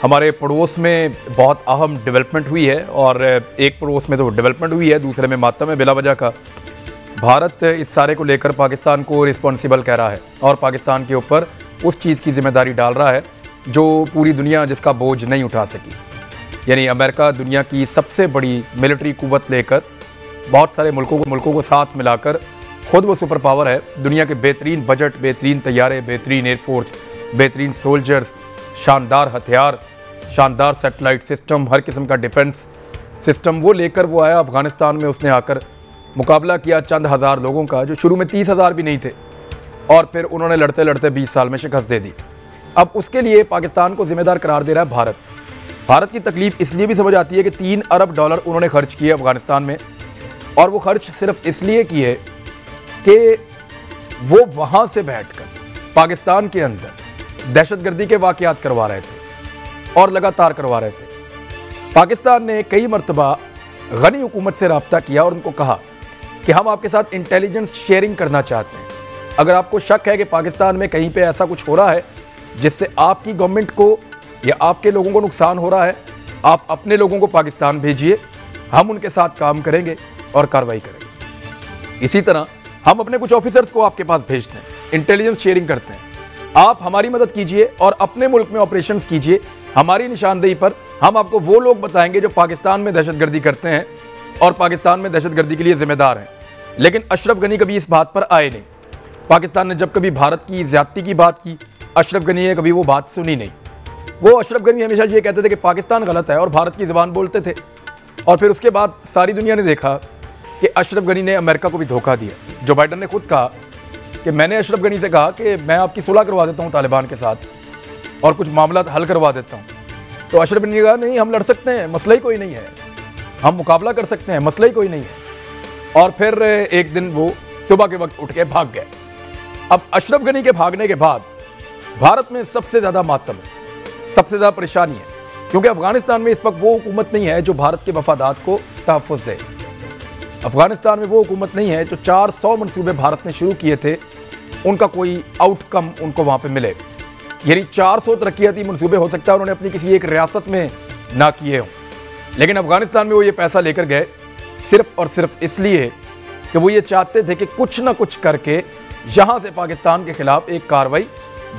हमारे पड़ोस में बहुत अहम डेवलपमेंट हुई है और एक पड़ोस में तो डेवलपमेंट हुई है, दूसरे में मातम है बिला वजह का। भारत इस सारे को लेकर पाकिस्तान को रिस्पॉन्सिबल कह रहा है और पाकिस्तान के ऊपर उस चीज़ की जिम्मेदारी डाल रहा है जो पूरी दुनिया जिसका बोझ नहीं उठा सकी। यानी अमेरिका दुनिया की सबसे बड़ी मिलिट्री कुव्वत लेकर बहुत सारे मुल्कों को साथ मिलाकर खुद वो सुपर पावर है। दुनिया के बेहतरीन बजट, बेहतरीन तैयारे, बेहतरीन एयरफोर्स, बेहतरीन सोल्जर्स, शानदार हथियार, शानदार सैटेलाइट सिस्टम, हर किस्म का डिफेंस सिस्टम वो लेकर वो आया अफ़गानिस्तान में। उसने आकर मुकाबला किया चंद हज़ार लोगों का जो शुरू में 30,000 भी नहीं थे और फिर उन्होंने लड़ते लड़ते 20 साल में शिकस्त दे दी। अब उसके लिए पाकिस्तान को ज़िम्मेदार करार दे रहा है भारत। भारत की तकलीफ़ इसलिए भी समझ आती है कि $3 अरब उन्होंने खर्च किए अफ़गानिस्तान में, और वो खर्च सिर्फ इसलिए किए कि वो वहाँ से बैठकर पाकिस्तान के अंदर दहशतगर्दी के वाक़यात करवा रहे थे और लगातार करवा रहे थे। पाकिस्तान ने कई मरतबा गनी हुकूमत से रब्ता किया और उनको कहा कि हम आपके साथ इंटेलिजेंस शेयरिंग करना चाहते हैं। अगर आपको शक है कि पाकिस्तान में कहीं पे ऐसा कुछ हो रहा है जिससे आपकी गवर्नमेंट को या आपके लोगों को नुकसान हो रहा है, आप अपने लोगों को पाकिस्तान भेजिए, हम उनके साथ काम करेंगे और कार्रवाई करेंगे। इसी तरह हम अपने कुछ ऑफिसर्स को आपके पास भेजते हैं, इंटेलिजेंस शेयरिंग करते हैं, आप हमारी मदद कीजिए और अपने मुल्क में ऑपरेशंस कीजिए। हमारी निशानदेही पर हम आपको वो लोग बताएंगे जो पाकिस्तान में दहशतगर्दी करते हैं और पाकिस्तान में दहशतगर्दी के लिए जिम्मेदार हैं। लेकिन अशरफ गनी कभी इस बात पर आए नहीं। पाकिस्तान ने जब कभी भारत की ज़्यादती की बात की, अशरफ गनी ने कभी वो बात सुनी नहीं। वो अशरफ गनी हमेशा ये कहते थे कि पाकिस्तान गलत है और भारत की ज़बान बोलते थे। और फिर उसके बाद सारी दुनिया ने देखा कि अशरफ गनी ने अमेरिका को भी धोखा दिया। जो बाइडन ने खुद कहा कि मैंने अशरफ गनी से कहा कि मैं आपकी सुलह करवा देता हूँ तालिबान के साथ और कुछ मामला हल करवा देता हूँ। तो अशरफ गनी ने कहा नहीं, हम लड़ सकते हैं, मसला ही कोई नहीं है, हम मुकाबला कर सकते हैं, मसला ही कोई नहीं है। और फिर एक दिन वो सुबह के वक्त उठ के भाग गए। अब अशरफ गनी के भागने के बाद भारत में सबसे ज़्यादा मातम है, सबसे ज़्यादा परेशानी है, क्योंकि अफगानिस्तान में इस वक्त वो हुकूमत नहीं है जो भारत के मफादात को तहफ़्फ़ुज़ दे। अफगानिस्तान में वो हुकूमत नहीं है जो 400 मनसूबे भारत ने शुरू किए थे, उनका कोई आउटकम उनको वहाँ पे मिले। यानी 400 तरक्याती मनसूबे हो सकता है उन्होंने अपनी किसी एक रियासत में ना किए हों, लेकिन अफगानिस्तान में वो ये पैसा लेकर गए सिर्फ और सिर्फ इसलिए कि वो ये चाहते थे कि कुछ ना कुछ करके यहाँ से पाकिस्तान के ख़िलाफ़ एक कार्रवाई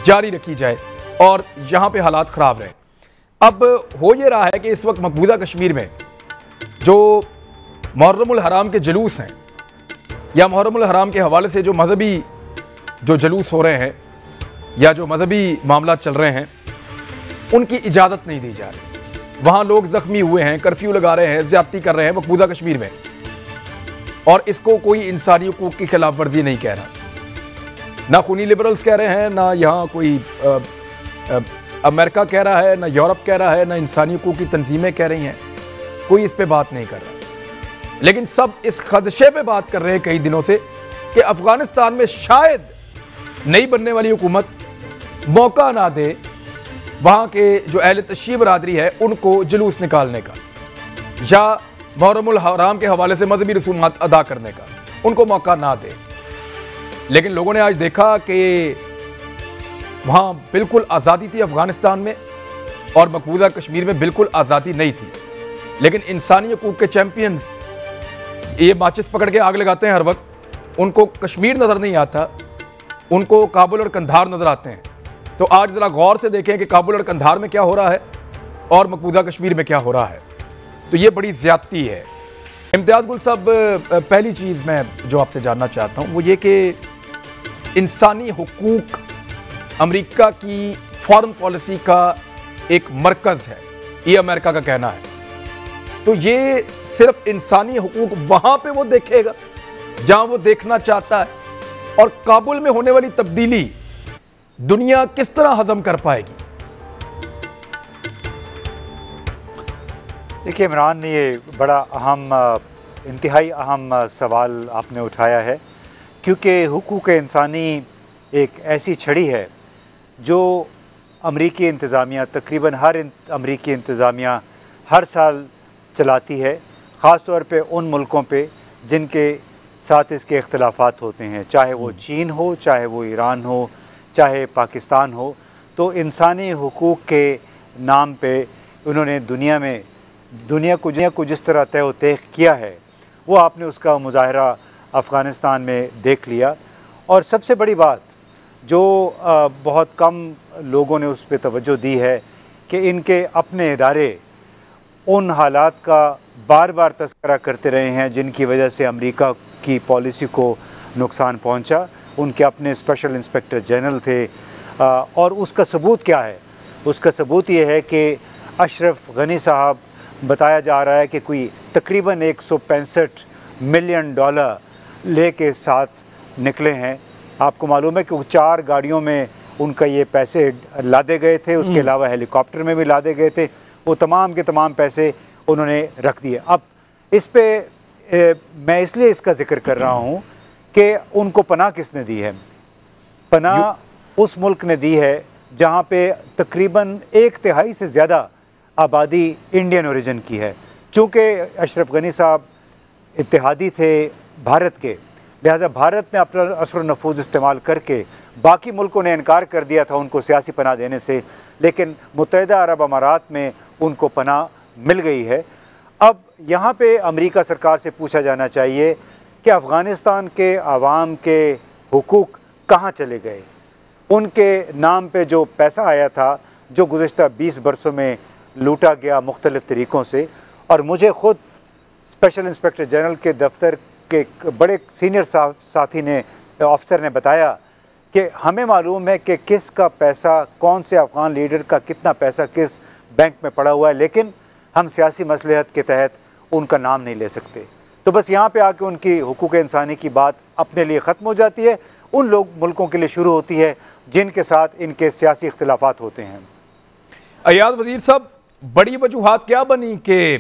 जारी रखी जाए और यहाँ पे हालात ख़राब रहे। अब हो ये रहा है कि इस वक्त मकबूजा कश्मीर में जो मुहर्रमुल हराम के जुलूस हैं या मुहर्रमुल हराम के हवाले से जो मजहबी जो जुलूस हो रहे हैं या जो मजहबी मामला चल रहे हैं, उनकी इजाज़त नहीं दी जा रही। वहाँ लोग ज़ख्मी हुए हैं, कर्फ्यू लगा रहे हैं, ज़्यादती कर रहे हैं मकबूजा कश्मीर में, और इसको कोई इंसानी हुकूक की खिलाफ वर्जी नहीं कह रहा। ना खूनी लिबरल्स कह रहे हैं, ना यहाँ कोई अमेरिका कह रहा है, ना यूरोप कह रहा है, ना इंसानी हुकूक की तंजीमें कह रही हैं, कोई इस पे बात नहीं कर रहा। लेकिन सब इस खदशे पे बात कर रहे हैं कई दिनों से कि अफगानिस्तान में शायद नई बनने वाली हुकूमत मौका ना दे वहाँ के जो अहले तशरीह बरादरी है उनको जुलूस निकालने का या मुहर्रमुल हराम के हवाले से मजहबी रसूमात अदा करने का, उनको मौका ना दे। लेकिन लोगों ने आज देखा कि वहाँ बिल्कुल आज़ादी थी अफ़गानिस्तान में और मकबूजा कश्मीर में बिल्कुल आज़ादी नहीं थी। लेकिन इंसानी हुकूक के चैम्पियंस ये माचिस पकड़ के आग लगाते हैं हर वक्त, उनको कश्मीर नज़र नहीं आता, उनको काबुल और कंधार नज़र आते हैं। तो आज ज़रा गौर से देखें कि काबुल और कंधार में क्या हो रहा है और मकबूजा कश्मीर में क्या हो रहा है। तो ये बड़ी ज़्यादती है। इम्तियाज़ गुल साहब, पहली चीज़ मैं जो आपसे जानना चाहता हूँ वो ये कि इंसानी हुकूक अमेरिका की फॉरेन पॉलिसी का एक मरकज़ है, ये अमेरिका का कहना है। तो ये सिर्फ इंसानी हुकूक वहाँ पे वो देखेगा जहाँ वो देखना चाहता है, और काबुल में होने वाली तब्दीली दुनिया किस तरह हजम कर पाएगी? देखिए इमरान, ये बड़ा अहम, इंतहाई अहम सवाल आपने उठाया है, क्योंकि हुकूक इंसानी एक ऐसी छड़ी है जो अमरीकी इंतज़ामिया, तकरीबन हर अमरीकी इंतज़ामिया हर साल चलाती है, ख़ास तौर पे उन मुल्कों पे जिनके साथ इसके इख्तलाफात होते हैं, चाहे वो चीन हो, चाहे वो ईरान हो, चाहे पाकिस्तान हो। तो इंसानी हुकूक के نام پہ انہوں نے دنیا کو جس طرح تہ و تیخ کیا ہے وہ آپ نے اس کا مظاہرہ افغانستان میں دیکھ لیا. اور سب سے بڑی بات جو بہت کم لوگوں نے اس پہ توجہ دی ہے کہ ان کے اپنے ادارے ان حالات کا بار بار تذکرہ کرتے رہے ہیں جن کی وجہ سے امریکہ کی پالیسی کو نقصان پہنچا. ان کے اپنے اسپیشل انسپیکٹر جنرل تھے اور اس کا ثبوت کیا ہے؟ اس کا ثبوت یہ ہے کہ اشرف غنی صاحب بتایا جا رہا ہے کہ کوئی تقریباً $165 ملین لے کے ساتھ نکلے ہیں. آپ کو معلوم ہے کہ 4 گاڑیوں میں ان کا یہ پیسے لادے گئے تھے, اس کے علاوہ ہیلی کاپٹر میں بھی لادے گئے تھے. وہ تمام کے تمام پیسے انہوں نے رکھ دیے. اب اس پہ میں اس لیے اس کا ذکر کر رہا ہوں کہ ان کو پناہ کس نے دی ہے؟ پناہ اس ملک نے دی ہے جہاں پہ تقریباً 1/3 سے زیادہ آبادی انڈین اوریجن کی ہے. چونکہ اشرف غنی صاحب اتحادی تھے بھارت کے, لہٰذا بھارت نے اپنا اثر و نفوذ استعمال کر کے باقی ملکوں نے انکار کر دیا تھا ان کو سیاسی پناہ دینے سے, لیکن متحدہ عرب امارات میں ان کو پناہ مل گئی ہے. اب یہاں پہ امریکہ سرکار سے پوچھا جانا چاہیے کہ افغانستان کے عوام کے حقوق کہاں چلے گئے؟ ان کے نام پہ جو پیسہ آیا تھا جو گزشتہ 20 برسوں میں لوٹا گیا مختلف طریقوں سے. اور مجھے خود اسپیشل انسپیکٹر جنرل کے دفتر کے بڑے سینئر ساتھی نے آفیسر نے بتایا کہ ہمیں معلوم ہے کہ کس کا پیسہ, کون سے افغان لیڈر کا کتنا پیسہ کس بینک میں پڑا ہوا ہے, لیکن ہم سیاسی مصلحت کے تحت ان کا نام نہیں لے سکتے. تو بس یہاں پہ آ کے ان کی حقوق انسانی کی بات اپنے لیے ختم ہو جاتی ہے, ان ملکوں کے لیے شروع ہوتی ہے جن کے ساتھ ان کے سیاسی اختلافات ہوتے ہیں. ایاز وزیر صاحب, بڑی وجوہات کیا بنی کہ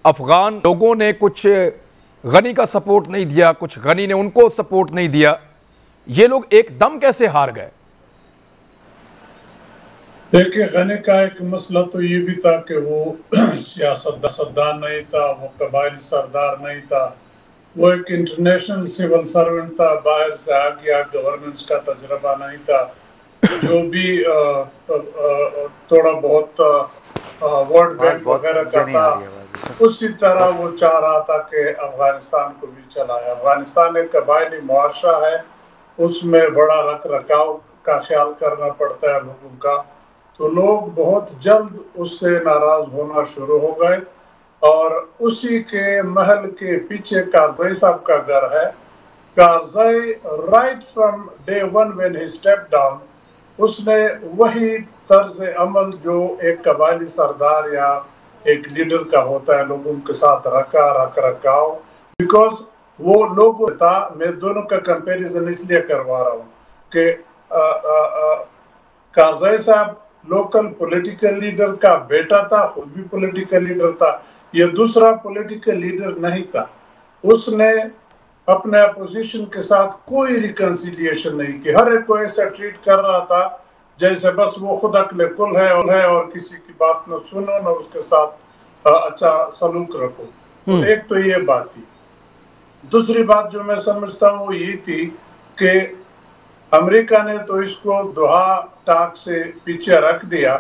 افغان لوگوں نے کچھ غنی کا سپورٹ نہیں دیا, کچھ غنی نے ان کو سپورٹ نہیں دیا, یہ لوگ ایک دم کیسے ہار گئے؟ دیکھیں, غنی کا ایک مسئلہ تو یہ بھی تھا کہ وہ سیاستدان نہیں تھا, وہ قبائلی سردار نہیں تھا, وہ ایک انٹرنیشنل سول سرونٹ تھا, باہر سے آ گیا, گورننس کا تجربہ نہیں تھا. جو بھی تھوڑا بہت ورلڈ بینک وغیرہ کا تھا اسی طرح وہ چاہ رہا تھا کہ افغانستان کو بھی چلائے. افغانستان ایک قبائلی معاشرہ ہے, اس میں بڑا رکھ رکھاؤ کا خیال کرنا پڑتا ہے لوگوں کا. تو لوگ بہت جلد اس سے ناراض ہونا شروع ہو گئے, اور اسی کے محل کے پیچھے کارزئی صاحب کا گھر ہے. Karzai right from day one when he step down اس نے وہی طرز عمل جو ایک قبائلی سردار یا ایک لیڈر کا ہوتا ہے لوگوں کے ساتھ رکھ رکھاؤ, بیکاز وہ لوگوں تھا. میں دونوں کا کمپیریزن اس لیے کروا رہا ہوں کہ کارزئی صاحب لوکل پولیٹیکل لیڈر کا بیٹا تھا, خود بھی پولیٹیکل لیڈر تھا. یہ دوسرا پولیٹیکل لیڈر نہیں تھا. اس نے اپنے اپوزیشن کے ساتھ کوئی ریکنسیلیشن نہیں کی, ہر ایک کو ایسا ٹریٹ کر رہا تھا جیسے بس وہ خود عقل کل ہے اور کسی کی بات نہ سنو نہ اس کے ساتھ اچھا سلوک رکھو. تو ایک تو یہ بات تھی. دوسری بات جو میں سمجھتا ہوں وہ یہ تھی کہ امریکہ نے تو اس کو دوحہ ٹاک سے پیچھے رکھ دیا,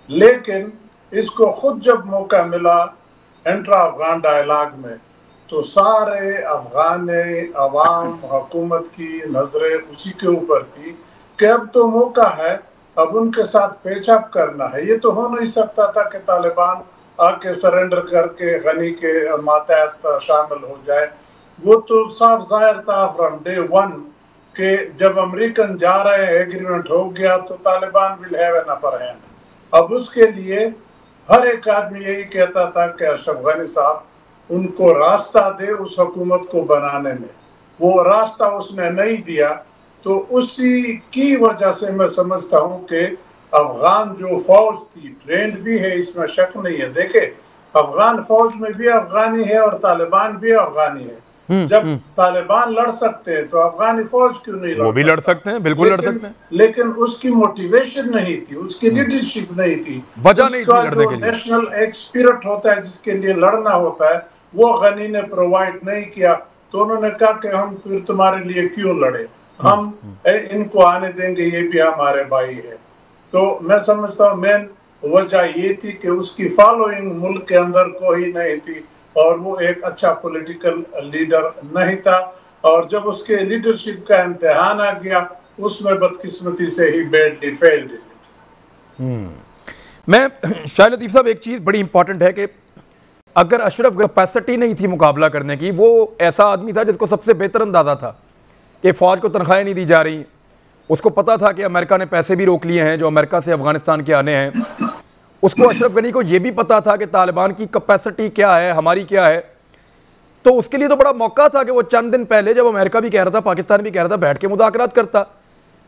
لیکن اس کو خود جب موقع ملا انٹرا افغان ڈائلاگ میں تو سارے افغان عوام حکومت کی نظریں اسی کے اوپر تھی کہ اب تو موقع ہے, اب ان کے ساتھ پیچ اپ کرنا ہے. یہ تو ہو نہیں سکتا تھا کہ طالبان آ کے سرنڈر کر کے غنی کے ماتحت شامل ہو جائے. وہ تو صاف ظاہر تھا فرام ڈے ون کہ جب امریکن جا رہے ہیں ایگریمنٹ ہو گیا تو Taliban will have an upper hand. اب اس کے لیے ہر ایک آدمی یہی کہتا تھا کہ اشرف غنی صاحب ان کو راستہ دے اس حکومت کو بنانے میں. وہ راستہ اس نے نہیں دیا, تو اسی کی وجہ سے میں سمجھتا ہوں کہ افغان جو فوج تھی ٹرینڈ بھی ہے, اس میں شک نہیں ہے. دیکھیں, افغان فوج میں بھی افغانی ہے اور طالبان بھی افغانی ہے. جب طالبان لڑ سکتے ہیں تو افغانی فوج کیوں نہیں وہ بھی لڑ سکتے ہیں, بالکل لڑ سکتے ہیں, لیکن اس کی موٹیویشن نہیں تھی, اس کی لیڈرشپ نہیں تھی, وجہ نہیں تھی لڑنے کے لیے. نیشنل ایک اسپرٹ ہوتا ہے جس کے لیے لڑنا ہوتا ہے, وہ غنی نے پرووائڈ نہیں کیا. تو انہوں نے کہا کہ ہم پھر تمہارے لیے کیوں لڑے, ہم ان کو آنے دیں گے, یہ بھی ہمارے بھائی ہے. تو میں سمجھتا ہوں مین वजह ये थी कि उसकी फॉलोइंग मुल्क के अंदर कोई नहीं थी और वो एक अच्छा पॉलिटिकल लीडर नहीं था, और जब उसके लीडरशिप का इम्तिहान आ गया उसमें बदकिस्मती से ही बैडली फेल्ड। मैं शाह लतीफ़ साहब, एक चीज़ बड़ी इंपॉर्टेंट है कि अगर अशरफ कैपेसिटी नहीं थी मुकाबला करने की, वो ऐसा आदमी था जिसको सबसे बेहतर अंदाज़ा था कि फ़ौज को तनख्वाहें नहीं दी जा रही, उसको पता था कि अमेरिका ने पैसे भी रोक लिए हैं जो अमेरिका से अफ़गानिस्तान के आने हैं, उसको अशरफ गनी को ये भी पता था कि तालिबान की कैपेसिटी क्या है, हमारी क्या है। तो उसके लिए तो बड़ा मौका था कि वो चंद दिन पहले जब अमेरिका भी कह रहा था, पाकिस्तान भी कह रहा था, बैठ के मुज़ाकरात करता।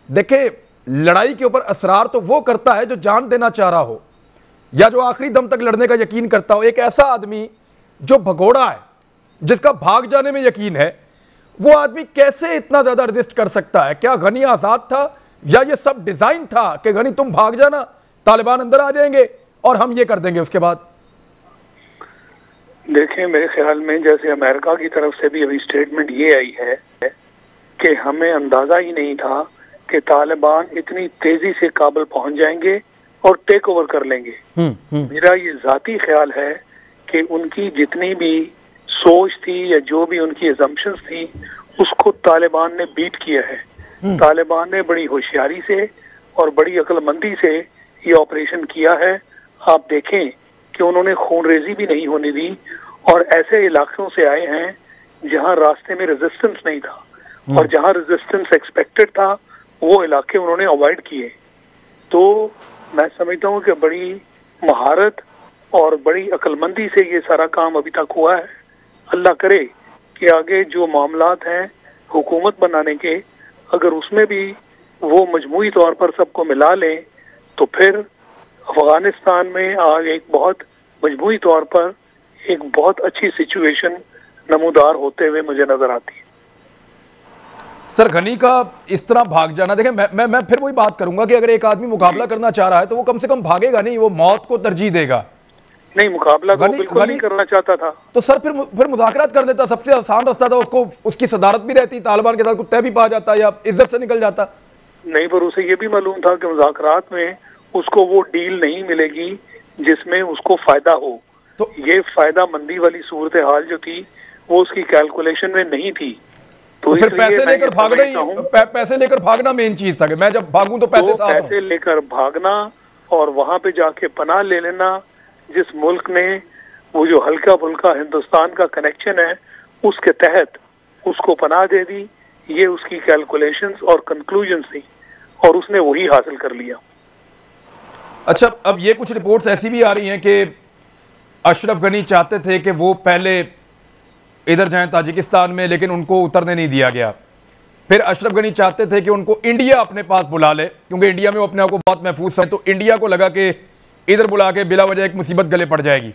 देखे, लड़ाई के ऊपर असरार तो वो करता है जो जान देना चाह रहा हो या जो आखिरी दम तक लड़ने का यकीन करता हो। एक ऐसा आदमी जो भगोड़ा है, जिसका भाग जाने में यकीन है, वो आदमी कैसे इतना ज़्यादा रजिस्ट कर सकता है? क्या गनी आज़ाद था या ये सब डिज़ाइन था कि गनी तुम भाग जाना, तालिबान अंदर आ जाएंगे और हम ये कर देंगे उसके बाद? देखें, मेरे ख्याल में जैसे अमेरिका की तरफ से भी अभी स्टेटमेंट ये आई है कि हमें अंदाज़ा ही नहीं था कि तालिबान इतनी तेज़ी से काबुल पहुंच जाएंगे और टेक ओवर कर लेंगे। मेरा ये ज़ाती ख्याल है कि उनकी जितनी भी सोच थी या जो भी उनकी असम्पशंस थी, उसको तालिबान ने बीट किया है। तालिबान ने बड़ी होशियारी से और बड़ी अक्लमंदी से ये ऑपरेशन किया है। आप देखें कि उन्होंने खूनरेजी भी नहीं होने दी और ऐसे इलाकों से आए हैं जहां रास्ते में रेजिस्टेंस नहीं था, और जहां रेजिस्टेंस एक्सपेक्टेड था वो इलाके उन्होंने अवॉइड किए। तो मैं समझता हूँ कि बड़ी महारत और बड़ी अक्लमंदी से ये सारा काम अभी तक हुआ है। अल्लाह करे कि आगे जो मामलात हैं हुकूमत बनाने के, अगर उसमें भी वो मजमूई तौर पर सबको मिला लें तो फिर अफगानिस्तान में आज एक बहुत मजमूई तौर पर एक बहुत अच्छी सिचुएशन नमूदार होते हुए मुझे नजर आती है। सर, गनी का इस तरह भाग जाना, देखें, मैं फिर वही बात करूंगा कि अगर एक आदमी मुकाबला करना चाह रहा है तो वो कम से कम भागेगा नहीं, वो मौत को तरजीह देगा। नहीं, मुकाबला तो बिल्कुल नहीं करना चाहता था। तो सर फिर मुज़ाकरात कर देता, सबसे आसान रास्ता था, उसको उसकी सदारत भी रहती, तालिबान के साथ कुछ तय भी पा जाता या इज्जत से निकल जाता। नहीं, पर उसे ये भी मालूम था कि मुज़ाकरात में उसको वो डील नहीं मिलेगी जिसमें उसको फायदा हो। तो ये फायदा मंदी वाली सूरत हाल जो थी वो उसकी कैलकुलेशन में नहीं थी। तो फिर पैसे लेकर भागना ही, पैसे लेकर भागना मेन चीज था कि मैं जब भागूं तो पैसे लेकर भागना और वहां पे जाके पनाह ले लेना। जिस मुल्क ने वो जो हल्का फुल्का हिंदुस्तान का कनेक्शन है उसके तहत उसको पनाह दे दी, ये उसकी कैलकुलेशंस और कंक्लूजन थी और उसने वही हासिल कर लिया। अच्छा, अब ये कुछ रिपोर्ट्स ऐसी भी आ रही हैं कि अशरफ गनी चाहते थे कि वो पहले इधर जाएं ताजिकिस्तान में, लेकिन उनको उतरने नहीं दिया गया। फिर अशरफ गनी चाहते थे कि उनको इंडिया अपने पास बुला ले, क्योंकि इंडिया में वो अपने आप को बहुत महफूज है। तो इंडिया को लगा कि इधर बुला के बिला वजह एक मुसीबत गले पड़ जाएगी।